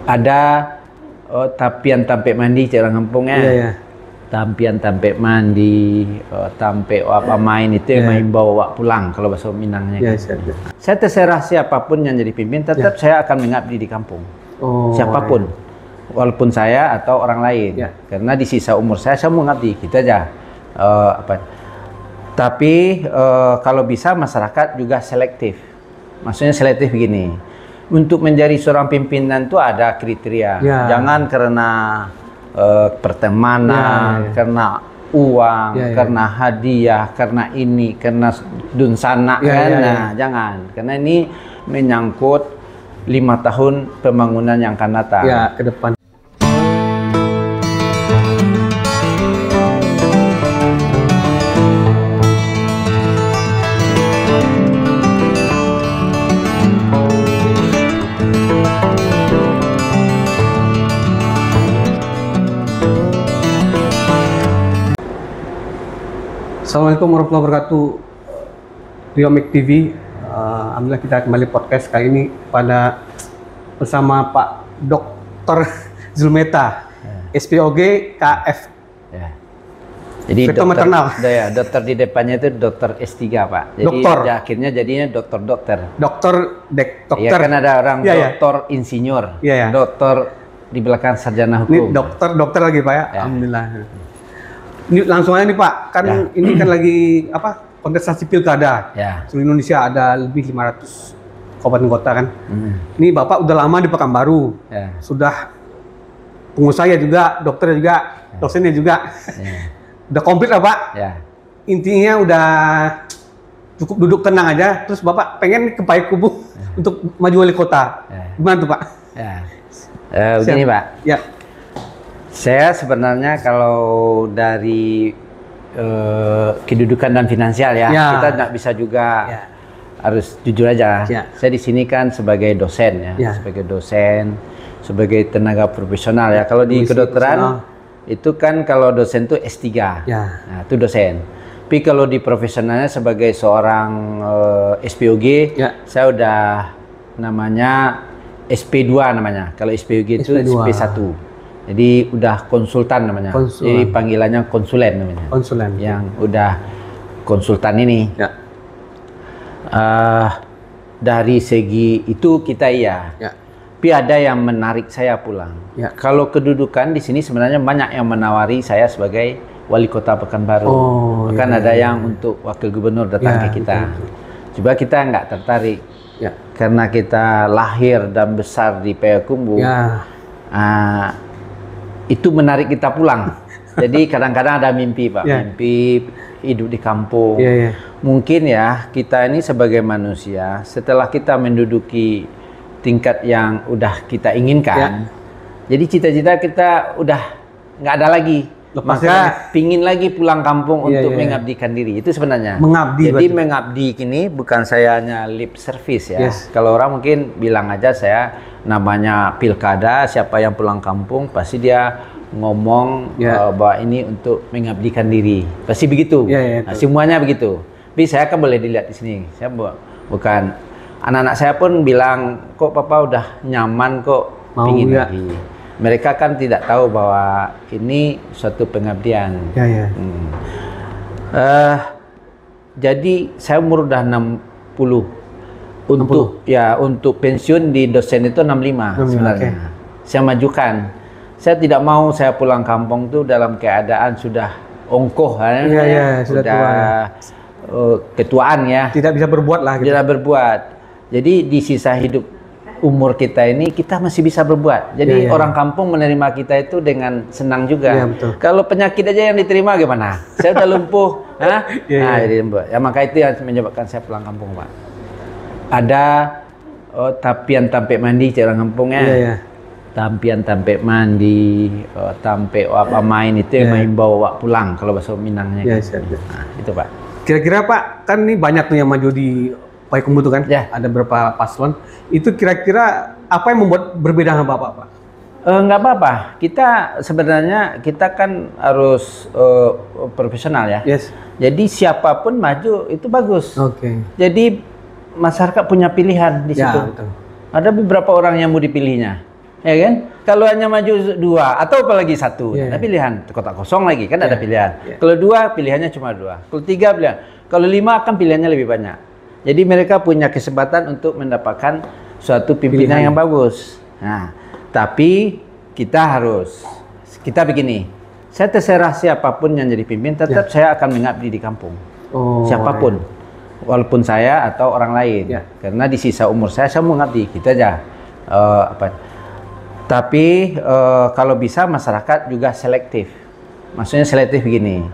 Ada tapian tampek mandi orang kampungnya. Iya. Tampian tampek mandi, tampek apa main itu yang main bawa pulang kalau bahasa Minangnya. Iya. Saya terserah siapapun yang jadi pimpin, tetap saya akan mengabdi di kampung. Siapapun, walaupun saya atau orang lain. Karena di sisa umur saya mau mengabdi, kita aja. Tapi kalau bisa masyarakat juga selektif. Maksudnya selektif begini. Untuk menjadi seorang pimpinan itu ada kriteria. Jangan karena pertemanan, karena uang, karena hadiah, karena ini, karena dunsana Nah, jangan. Karena ini menyangkut 5 tahun pembangunan yang akan datang. Ke depan. Assalamualaikum warahmatullahi wabarakatuh. Riomek TV. Alhamdulillah kita kembali podcast kali ini bersama Pak Dr. Zulmeta, SPOG KF. Jadi maternal. Dokter di depannya itu dokter S3 Pak. Jadi akhirnya jadinya dokter. Dokter. Ya kan ada orang dokter insinyur, dokter di belakang sarjana hukum. Ini dokter lagi Pak ya. Alhamdulillah. Ini langsung aja nih Pak, ini kan lagi kontestasi pilkada. Seluruh Indonesia ada lebih 500 kabupaten kota kan. Ini Bapak udah lama di Pekanbaru. Sudah pengusaha juga, dokter juga, dosennya juga. Udah komplit lah Pak. Intinya udah cukup duduk tenang aja, terus Bapak pengen ke Payakumbuh untuk maju wali kota. Gimana tuh Pak? Begini Pak. Saya sebenarnya kalau dari kedudukan dan finansial kita nggak bisa juga harus jujur aja. Saya di sini kan sebagai dosen sebagai dosen, sebagai tenaga profesional ya. Kalau di kedokteran itu kan kalau dosen itu S3, nah, itu dosen. Tapi kalau di profesionalnya sebagai seorang SPOG, saya udah namanya SP2 namanya. Kalau SPOG itu SP1. Jadi udah konsultan namanya. Jadi panggilannya konsulen namanya. Konsulen. Yang udah konsultan ini. Dari segi itu kita tapi ada yang menarik saya pulang. Kalau kedudukan di sini sebenarnya banyak yang menawari saya sebagai wali kota Pekanbaru. Bahkan ada yang untuk wakil gubernur datang ke kita. Coba kita nggak tertarik. Karena kita lahir dan besar di Payakumbuh. Itu menarik kita pulang. Jadi kadang-kadang ada mimpi Pak, mimpi hidup di kampung. Mungkin kita ini sebagai manusia, setelah kita menduduki tingkat yang udah kita inginkan, jadi cita-cita kita udah nggak ada lagi. Maka pingin lagi pulang kampung untuk mengabdikan diri. Itu sebenarnya. Jadi mengabdi ini bukan saya hanya lip service Kalau orang mungkin bilang aja saya namanya pilkada, siapa yang pulang kampung pasti dia ngomong bahwa ini untuk mengabdikan diri. Pasti begitu. Nah, semuanya begitu. Tapi saya kan boleh dilihat di sini. Saya bukan anak-anak saya pun bilang kok papa udah nyaman kok pingin lagi. Mereka kan tidak tahu bahwa ini suatu pengabdian. Jadi saya umur udah 60. Untuk pensiun di dosen itu 65 sebenarnya. Saya majukan. Saya tidak mau saya pulang kampung tuh dalam keadaan sudah ongkoh sudah ketuaan Tidak bisa berbuat lah gitu. Tidak berbuat. Jadi di sisa hidup umur kita ini kita masih bisa berbuat. Jadi orang kampung menerima kita itu dengan senang juga. Kalau penyakit aja yang diterima gimana? Saya udah lumpuh, jadi lumpuh. Maka itu yang menyebabkan saya pulang kampung, Pak. Ada tapian tampek mandi orang kampungnya. Tampian tampek mandi, tampek apa main itu yang main bawa pulang kalau bahasa Minangnya. Nah, itu Pak. Kira-kira Pak, kan ini banyak tuh yang maju di Payakumbuh tuh kan, ada beberapa paslon. Itu kira-kira apa yang membuat berbeda sama Bapak, Pak? Nggak apa-apa. Kita kan harus profesional ya. Jadi siapapun maju itu bagus. Jadi masyarakat punya pilihan di situ. Ada beberapa orang yang mau dipilihnya. ya kan? Kalau hanya maju 2 atau apalagi 1, ada pilihan kotak kosong lagi kan ada pilihan. Kalau 2 pilihannya cuma 2, kalau 3 pilihan, kalau 5 kan pilihannya lebih banyak. Jadi mereka punya kesempatan untuk mendapatkan suatu pimpinan yang bagus. Nah, tapi kita begini, saya terserah siapapun yang jadi pimpin, tetap saya akan mengabdi di kampung. Siapapun, walaupun saya atau orang lain, karena di sisa umur saya mau mengabdi, kita aja. Tapi kalau bisa masyarakat juga selektif. Maksudnya selektif begini,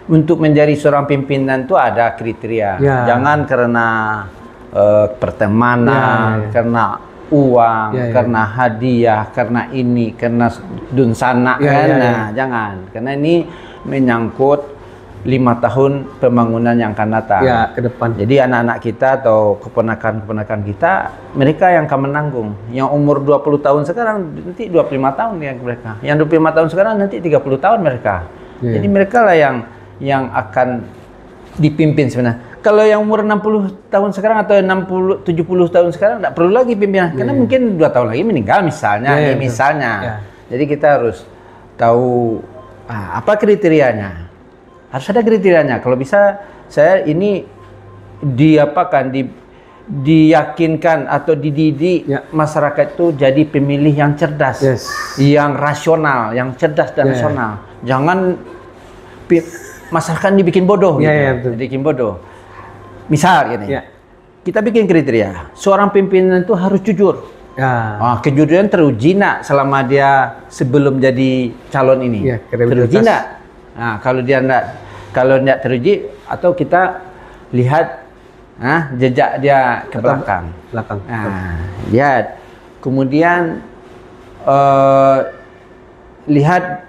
untuk menjadi seorang pimpinan itu ada kriteria. Jangan karena pertemanan, karena uang, karena hadiah, karena ini, karena dunsana, jangan. Karena ini menyangkut 5 tahun pembangunan yang akan datang ke depan. Jadi anak-anak kita atau keponakan-keponakan kita, mereka yang akan menanggung. Yang umur 20 tahun sekarang nanti 25 tahun ya mereka. Yang 25 tahun sekarang nanti 30 tahun mereka. Jadi mereka lah yang akan dipimpin sebenarnya. Kalau yang umur 60 tahun sekarang atau 70 tahun sekarang tidak perlu lagi pimpinan, karena mungkin 2 tahun lagi meninggal misalnya, misalnya. Jadi kita harus tahu apa kriterianya. Harus ada kriterianya. Kalau bisa saya ini diyakinkan atau dididik masyarakat itu jadi pemilih yang cerdas, yang rasional, yang cerdas dan rasional. Jangan masyarakat dibikin bodoh, dibikin bodoh. Misal gini, kita bikin kriteria, seorang pimpinan itu harus jujur. Kejujuran teruji nak selama dia sebelum jadi calon ini. Teruji nak. Nah, kalau tidak teruji, atau kita lihat jejak dia ke belakang. Lihat, kemudian lihat,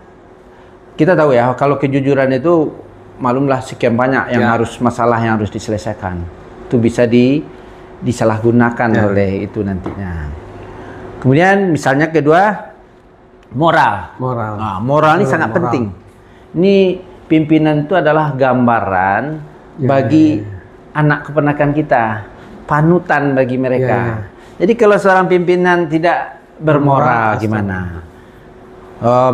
kita tahu ya kalau kejujuran itu malumlah sekian banyak yang masalah yang harus diselesaikan. Itu bisa disalahgunakan oleh itu nantinya. Kemudian misalnya kedua, moral. Moral ini sangat penting. Ini pimpinan itu adalah gambaran bagi anak keponakan kita, panutan bagi mereka. Jadi kalau seorang pimpinan tidak bermoral gimana?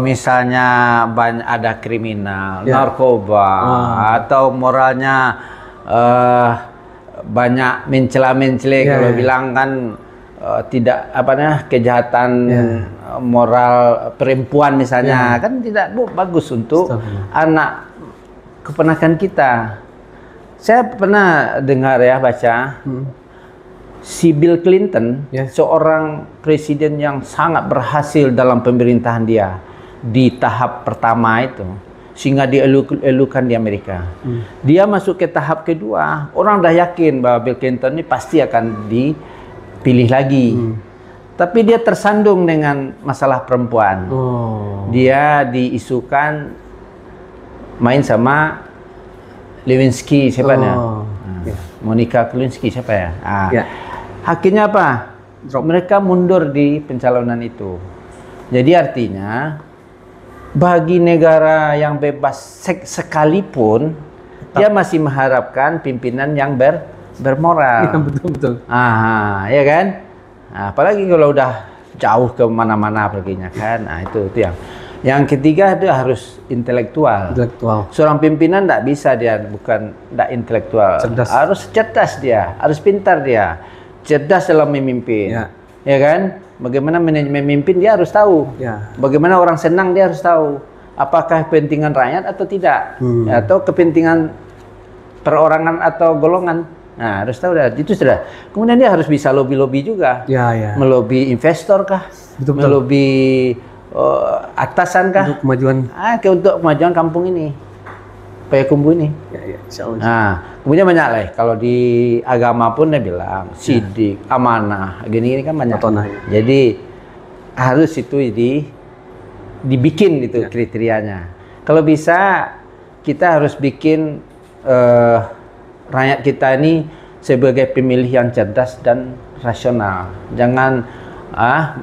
Misalnya ada kriminal, narkoba, atau moralnya banyak mencela-mencela, kalau bilang kan tidak kejahatan moral perempuan misalnya, kan tidak bagus untuk anak keponakan kita. Saya pernah dengar baca si Bill Clinton, seorang presiden yang sangat berhasil dalam pemerintahan dia di tahap pertama itu, sehingga dielukan di Amerika. Dia masuk ke tahap kedua, orang dah yakin bahwa Bill Clinton ini pasti akan dipilih lagi. Tapi dia tersandung dengan masalah perempuan. Dia diisukan main sama Lewinsky, siapa Monica Lewinsky, siapa ya? Akhirnya apa? Mereka mundur di pencalonan itu. Jadi artinya bagi negara yang bebas sekalipun, dia masih mengharapkan pimpinan yang bermoral. Betul. Ya kan? Apalagi kalau udah jauh ke mana-mana perginya kan. Itu yang ketiga, itu harus intelektual. Seorang pimpinan tidak bisa tidak intelektual. Harus cerdas dia, harus pintar dia, cerdas dalam memimpin. Ya kan? Bagaimana memimpin dia harus tahu. Bagaimana orang senang dia harus tahu. Apakah kepentingan rakyat atau tidak, atau kepentingan perorangan atau golongan. Harus tahu itu sudah. Kemudian dia harus bisa lobby juga. Melobi investor kah? Melobi atasan kah? Untuk kemajuan. Untuk kemajuan kampung ini, Payakumbuh ini. Kemudian banyak lah. Kalau di agama pun dia bilang sidik, amanah, gini kan banyak. Jadi harus itu dibikin itu kriterianya. Kalau bisa kita harus bikin rakyat kita ini sebagai pemilih yang cerdas dan rasional. Jangan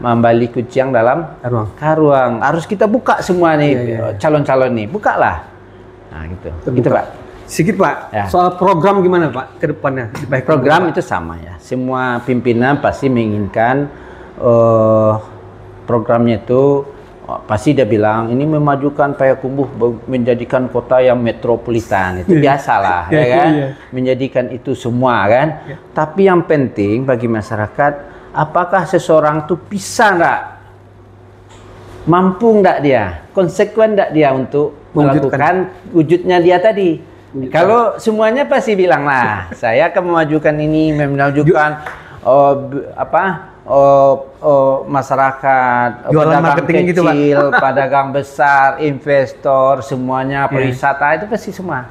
membalik kucing dalam karung. Harus kita buka semua nih calon-calon nih, bukalah. Gitu. Gitu Pak. Sedikit Pak, soal program gimana Pak ke depannya? Program itu sama ya. Semua pimpinan pasti menginginkan programnya itu pasti dia bilang ini memajukan Payakumbuh menjadikan kota yang metropolitan. Itu biasalah ya kan, menjadikan itu semua kan. Tapi yang penting bagi masyarakat, apakah seseorang tuh bisa nggak, mampu nggak dia, konsekuen nggak dia untuk melakukan wujudnya dia tadi. Kalau semuanya pasti bilang lah, saya akan memajukan ini, memajukan masyarakat, jualan pedagang marketing kecil, gitu, Pak. pedagang besar, investor, semuanya pariwisata itu pasti semua.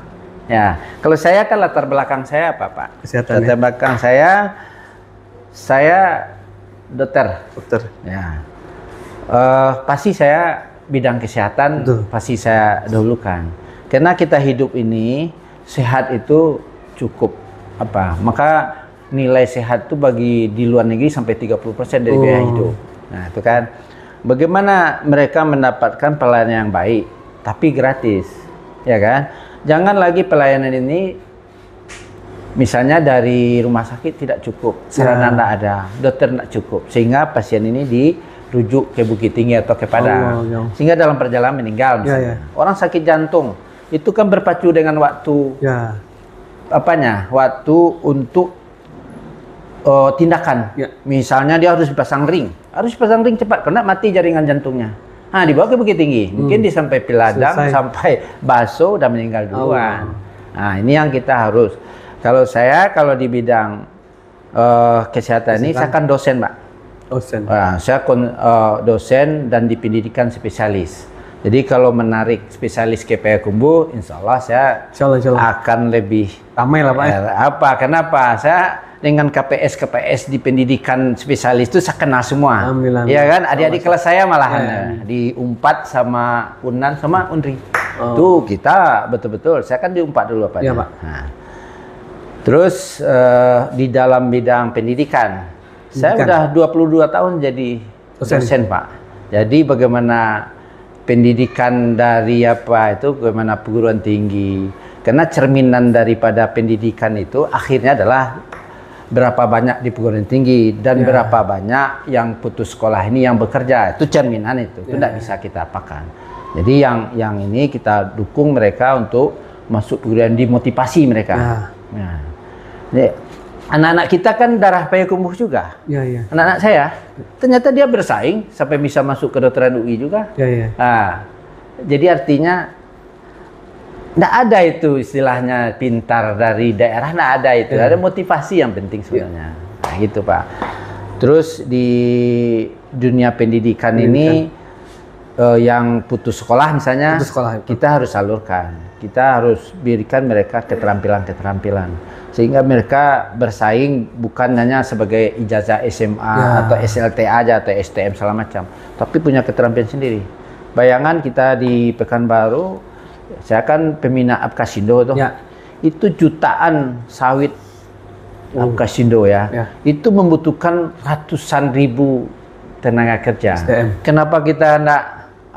Ya, kalau saya kan latar belakang saya apa, Pak? Kesehatan. Latar belakang saya dokter. Ya, pasti saya bidang kesehatan. Pasti saya dahulukan. Karena kita hidup ini sehat itu cukup maka nilai sehat itu bagi di luar negeri sampai 30% dari biaya hidup. Nah, itu kan bagaimana mereka mendapatkan pelayanan yang baik tapi gratis, ya kan? Jangan lagi pelayanan ini misalnya dari rumah sakit tidak cukup, sarana tidak ada, dokter tidak cukup, sehingga pasien ini dirujuk ke Bukit Tinggi atau ke Padang, sehingga dalam perjalanan meninggal misalnya. Orang sakit jantung itu kan berpacu dengan waktu waktu untuk tindakan. Misalnya dia harus dipasang ring cepat karena mati jaringan jantungnya. Nah, dibawa ke Bukit Tinggi, mungkin dia sampai Piladang, sampai Baso udah meninggal duluan. Nah, ini yang kita harus. Kalau di bidang kesehatan ini saya kan dosen, Pak. Saya dosen dan di pendidikan spesialis. Jadi kalau menarik spesialis ke Payakumbuh, insya Allah saya akan lebih ramai lah, Pak. Kenapa? Saya dengan KPS di pendidikan spesialis itu saya kenal semua. Ya kan, adik-adik kelas saya malahan di Unpad sama Unan sama Unri. Tuh kita betul-betul, saya kan di Unpad dulu Pak. Pak. Nah, terus di dalam bidang pendidikan, saya udah 22 tahun jadi dosen Pak. Jadi bagaimana pendidikan dari bagaimana perguruan tinggi. Karena cerminan daripada pendidikan itu akhirnya adalah berapa banyak di perguruan tinggi dan berapa banyak yang putus sekolah ini yang bekerja. Itu cerminan itu tidak bisa kita apakan. Jadi yang ini kita dukung mereka untuk masuk perguruan, dimotivasi mereka. Anak-anak kita kan darah Payakumbuh juga. Anak-anak saya ternyata dia bersaing sampai bisa masuk ke kedokteran UI juga. Nah, jadi artinya nggak ada itu istilahnya pintar dari daerah, nggak ada itu. Ada motivasi yang penting sebenarnya. Nah, gitu Pak. Terus di dunia pendidikan ini yang putus sekolah misalnya, kita harus salurkan. Kita harus berikan mereka keterampilan-keterampilan. Sehingga mereka bersaing bukan hanya sebagai ijazah SMA atau SLT aja atau STM segala macam, tapi punya keterampilan sendiri. Bayangan kita di Pekanbaru, saya kan pembina Apkasindo tuh, itu jutaan sawit Apkasindo itu membutuhkan ratusan ribu tenaga kerja. Kenapa kita enggak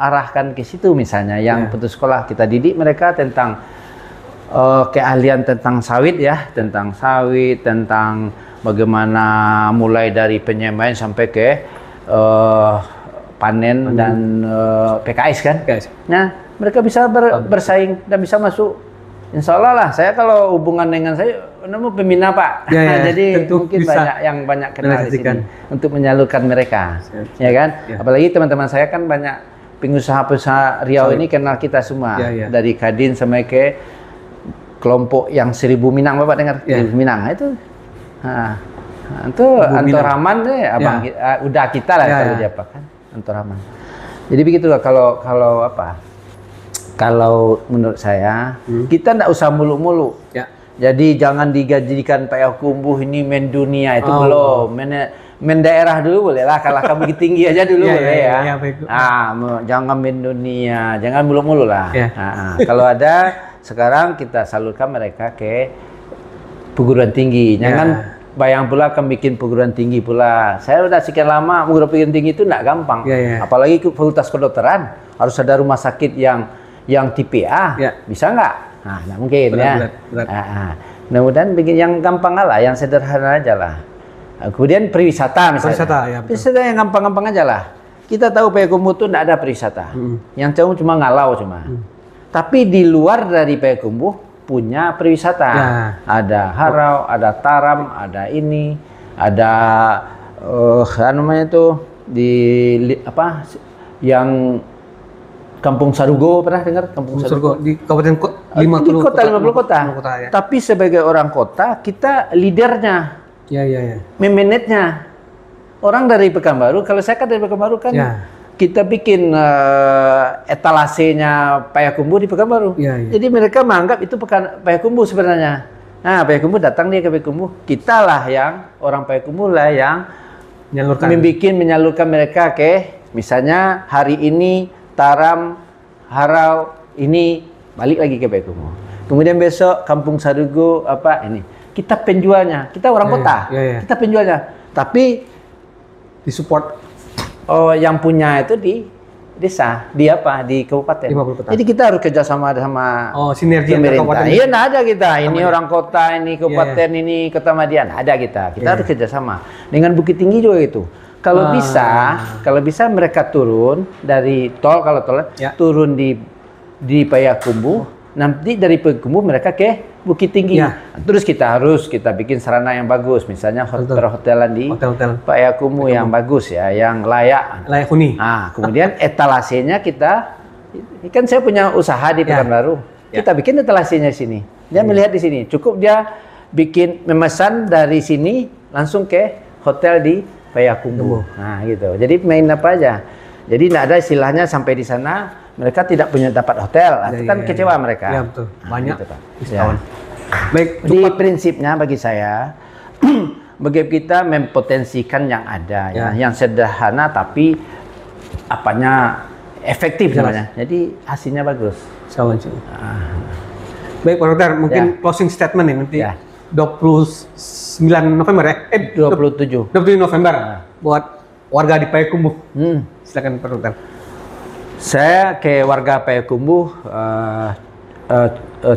arahkan ke situ misalnya yang putus sekolah, kita didik mereka tentang keahlian tentang sawit tentang bagaimana mulai dari penyemaian sampai ke panen dan PKS kan. Nah, mereka bisa bersaing dan bisa masuk. Insya Allah lah, saya kalau hubungan dengan saya, namun pembina Pak. Jadi mungkin banyak kenal di sini untuk menyalurkan mereka, ya kan. Apalagi teman-teman saya kan banyak pengusaha-pengusaha Riau ini kenal kita semua, dari Kadin sampai ke kelompok yang 1000 Minang, Bapak dengar? 1000 Minang itu. Itu Antoraman deh, abang udah kita lah kalau dia apa kan, Antoraman. Jadi begitu lah kalau menurut saya kita enggak usah muluk-muluk. Jadi jangan digajikan Payakumbuh ini mendunia itu belum. Men daerah dulu boleh lah, kalau kamu tinggi aja dulu boleh jangan mendunia, jangan muluk-muluk lah. Kalau ada sekarang kita salurkan mereka ke perguruan tinggi. Jangan bayang pula akan bikin perguruan tinggi pula. Saya udah sekian lama perguruan tinggi itu enggak gampang. Apalagi fakultas kedokteran harus ada rumah sakit yang tipe A. Bisa nggak? Nah, nggak mungkin mudah-mudahan bikin yang gampang lah, yang sederhana aja lah. Kemudian pariwisata misalnya. Pariwisata yang gampang-gampang aja lah. kita tahu Payakumbuh itu tidak ada perwisata. Yang cuma ngalau cuma. Tapi di luar dari Payakumbuh punya perwisata. Ada harau, ada taram, ada ini, ada namanya itu di apa yang Kampung Sarugo, pernah dengar Kampung Sarugo? Di Kabupaten 50 kota. Ya. Tapi sebagai orang kota, kita leadernya. Ya. Memanage-nya. Orang dari Pekanbaru, kalau saya kan dari Pekanbaru kan kita bikin etalasenya Payakumbuh di Pekanbaru. Jadi mereka menganggap itu Payakumbuh sebenarnya. Nah, Payakumbuh datang dia ke Payakumbuh, kita lah yang orang Payakumbuh lah yang menyalurkan mereka ke misalnya hari ini taram, harau, ini balik lagi ke Payakumbuh. Kemudian besok Kampung Sarugo apa ini. Kita penjualnya, kita orang kota. Kita penjualnya. Tapi disupport yang punya itu di desa, di apa? Di kabupaten. Jadi kita harus kerjasama sama sinergi pemerintah. Iya, nah ada kita. Ini orang kota, ini kabupaten, ini Kota Madian. Ada kita. Kita harus kerjasama. Dengan Bukit Tinggi juga itu. Kalau bisa mereka turun dari tol, kalau tol turun di Payakumbuh, nanti dari Payakumbuh mereka ke Bukit Tinggi. Terus kita bikin sarana yang bagus, misalnya hotel-hotelan di Payakumbuh yang bagus ya, yang layak huni. Nah, kemudian etalasenya kita, kan saya punya usaha di Pekanbaru, kita bikin etalasenya sini. Dia melihat di sini, cukup dia memesan dari sini langsung ke hotel di Payakumbuh. Nah, gitu. Jadi main apa aja. Jadi tidak ada istilahnya sampai di sana mereka tidak punya dapat hotel. Itu kan kecewa mereka. Iya, betul. Banyak gitu, Pak. Baik, di prinsipnya bagi saya bagi kita mempotensikan yang ada yang sederhana tapi apanya efektif sebenarnya. Jadi hasilnya bagus. Baik, Pak Dokter, mungkin closing statement nih nanti. 29 November ya? 27 November buat warga di Payakumbuh. Silakan Pak Dokter. Saya ke warga Payakumbuh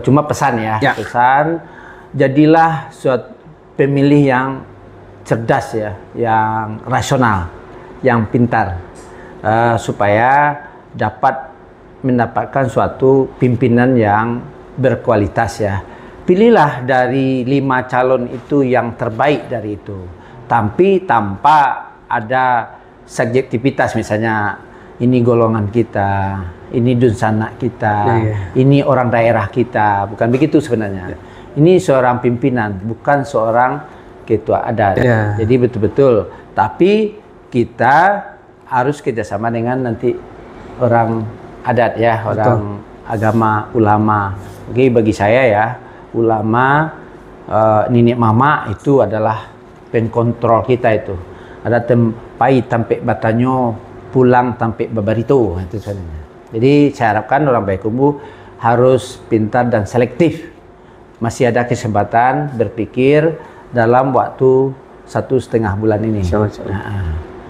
cuma pesan pesan jadilah suatu pemilih yang cerdas ya, yang rasional, yang pintar supaya dapat mendapatkan suatu pimpinan yang berkualitas ya. Pilihlah dari 5 calon itu yang terbaik dari itu. Tapi tanpa ada subjektivitas, misalnya ini golongan kita, ini dunsanak kita, ini orang daerah kita. Bukan begitu sebenarnya. Ini seorang pimpinan, bukan seorang ketua adat. Jadi betul-betul. Tapi kita harus kerjasama dengan nanti orang adat ya, orang agama, ulama. Oke, bagi saya ya, ulama, nenek mama itu adalah penkontrol kita itu. Ada tempai tampek batanyo, pulang tampek babarito, itu sebenarnya. Jadi saya harapkan orang Payakumbuh harus pintar dan selektif. Masih ada kesempatan berpikir dalam waktu 1,5 bulan ini.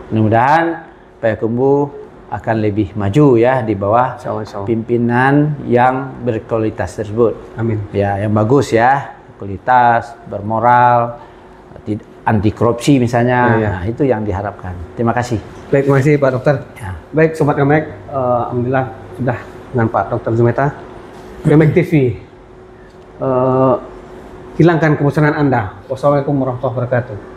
Mudah-mudahan Payakumbuh akan lebih maju ya di bawah pimpinan yang berkualitas tersebut. Amin. Ya, yang bagus ya, kualitas, bermoral, anti korupsi misalnya. Nah, itu yang diharapkan. Terima kasih. Baik, terima kasih Pak Dokter. Baik, Sobat Gamek, alhamdulillah sudah dengan Pak Dokter Zumeta. Gamek TV, hilangkan kebosanan Anda. Wassalamualaikum warahmatullahi wabarakatuh.